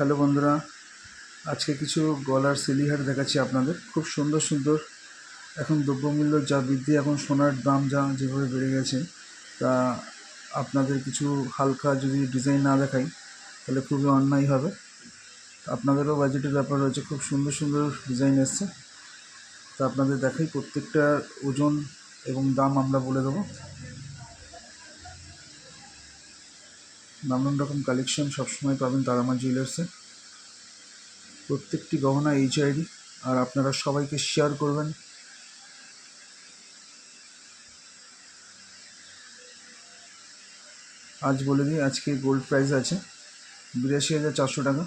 Hello বন্ধুরা, আজকে কিছু গলার সিলিহার দেখাচ্ছি আপনাদের। খুব সুন্দর সুন্দর। এখন দ্রব্যমূল্য যা বৃদ্ধি, এখন সোনার দাম যা যেভাবে বেড়ে গেছে, তা আপনাদের কিছু হালকা যদি ডিজাইন না দেখাই তাহলে খুবই অন্যায় হবে। আপনাদেরও বাজেটের ব্যাপার রয়েছে, খুব সুন্দর সুন্দর ডিজাইন এসছে। তা আপনাদের দেখাই, প্রত্যেকটা ওজন এবং দাম আমরা বলে দেবো। নানান রকম কালেকশন সবসময় পাবেন তারামা জুয়েলার্সে। প্রত্যেকটি গহনা HID, আর আপনারা সবাইকে শেয়ার করবেন। আজ বলে দিই, আজকে গোল্ড প্রাইস আছে 82,400 টাকা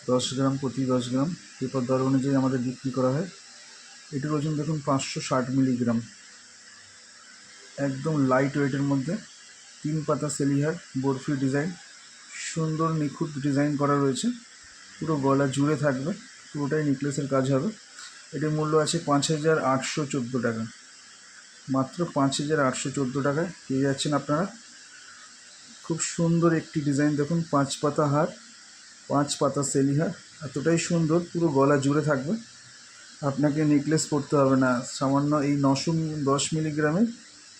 10 গ্রাম প্রতি 10 গ্রাম। পেপার দর অনুযায়ী আমাদের বিক্রি করা হয়। এটির ওজন দেখুন 560 মিলিগ্রাম। একদম লাইট ওয়েটের মধ্যে 3 পাতা সেলিহার বরফি ডিজাইন, সুন্দর নিখুঁত ডিজাইন করা রয়েছে। পুরো গলা জুড়ে থাকবে, পুরোটাই নেকলেসের কাজ হবে। এটির মূল্য আছে 5,814 টাকা। মাত্র 5,814 টাকায় পেয়ে যাচ্ছেন আপনারা। খুব সুন্দর একটি ডিজাইন দেখুন, 5 পাতা হার, 5 পাতা সেলিহার, এতটাই সুন্দর, পুরো গলা জুড়ে থাকবে। আপনাকে নেকলেস পরতে হবে না, সামান্য এই 910 মিলিগ্রামে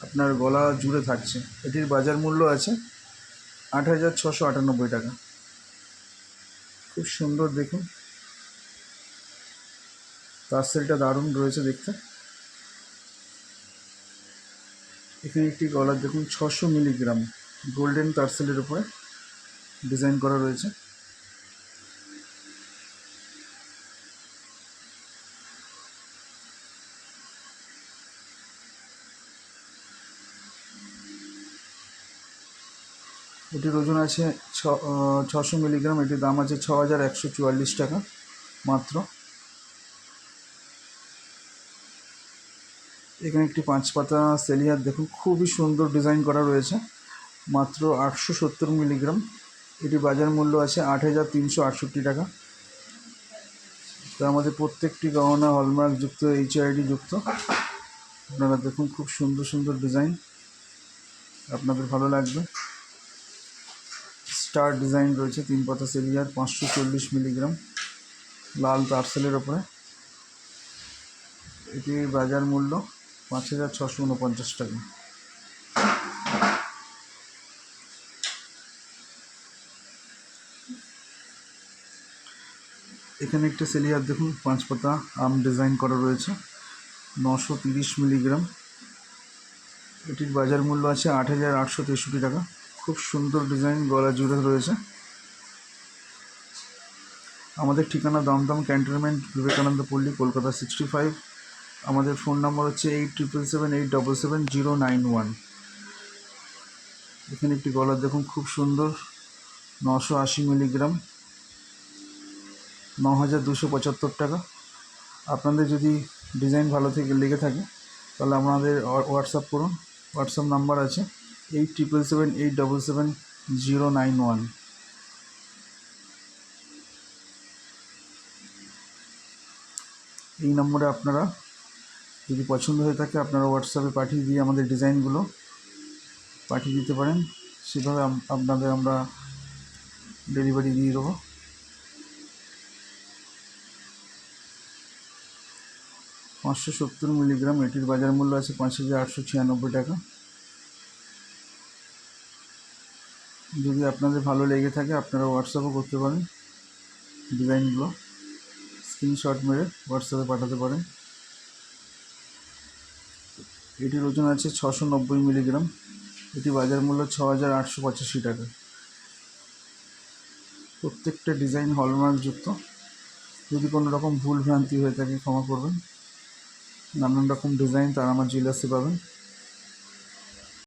আপনার গলা জুড়ে থাকছে। এটির বাজার মূল্য আছে 8,698 টাকা। খুব সুন্দর দেখুন, তারসেলটা দারুণ রয়েছে দেখতে। এখানে একটি গলার দেখুন 600 মিলিগ্রাম গোল্ডেন তারসেলের উপরে ডিজাইন করা রয়েছে। এটির ওজন আছে 600 মিলিগ্রাম। এটির দাম আছে 6,144 টাকা মাত্র। এখানে একটি 5 পাতা সেলিহার দেখুন, খুবই সুন্দর ডিজাইন করা রয়েছে, মাত্র 870 মিলিগ্রাম। এটি বাজার মূল্য আছে 8,368 টাকা। তো আমাদের প্রত্যেকটি গহনা হলমার্ক যুক্ত, HID যুক্ত। আপনারা দেখুন, খুব সুন্দর সুন্দর ডিজাইন, আপনাদের ভালো লাগবে। স্টার ডিজাইন রয়েছে, 3 পাতা সেলিহার, 540 মিলিগ্রাম, লাল তারসেলের ওপরে। এটির বাজার মূল্য 5,649 টাকা। এখানে একটা সেলিহার দেখুন, 5 পাতা আম ডিজাইন করা রয়েছে, 930 মিলিগ্রাম। এটির বাজার মূল্য আছে 8,863 টাকা। খুব সুন্দর ডিজাইন, গলা জুড়ে রয়েছে। আমাদের ঠিকানা দমদম ক্যান্টনমেন্ট, বিবেকানন্দ পল্লী, কলকাতা 65। আমাদের ফোন নাম্বার হচ্ছে 8777877091। এখানে একটি গলার দেখুন, খুব সুন্দর, 980 মিলিগ্রাম, 9,275 টাকা। আপনাদের যদি ডিজাইন ভালো থেকে লেগে থাকে তাহলে আমাদের হোয়াটসঅ্যাপ করুন। হোয়াটসঅ্যাপ নাম্বার আছে 8777877091। এই নম্বরে আপনারা যদি পছন্দ হয়ে থাকে আপনারা হোয়াটসঅ্যাপে পাঠিয়ে দিয়ে আমাদের ডিজাইনগুলো পাঠিয়ে দিতে পারেন। সেভাবে আপনাদের আমরা ডেলিভারি দিয়ে দেবো। 570 মিলিগ্রাম। এটির বাজার মূল্য আছে 5,896 টাকা। যদি আপনাদের ভালো লেগে থাকে আপনারা হোয়াটসঅ্যাপও করতে পারেন, ডিজাইনগুলো স্ক্রিনশট মেরে হোয়াটসঅ্যাপে পাঠাতে পারেন। এটির ওজন আছে 690 মিলিগ্রাম। এটি বাজার মূল্য 6,885 টাকা। প্রত্যেকটা ডিজাইন হলমার্ক যুক্ত। যদি কোনো রকম ভুল ভ্রান্তি হয়ে থাকে ক্ষমা করবেন। নানান রকম ডিজাইন তারামা জুয়েলার্সে পাবেন।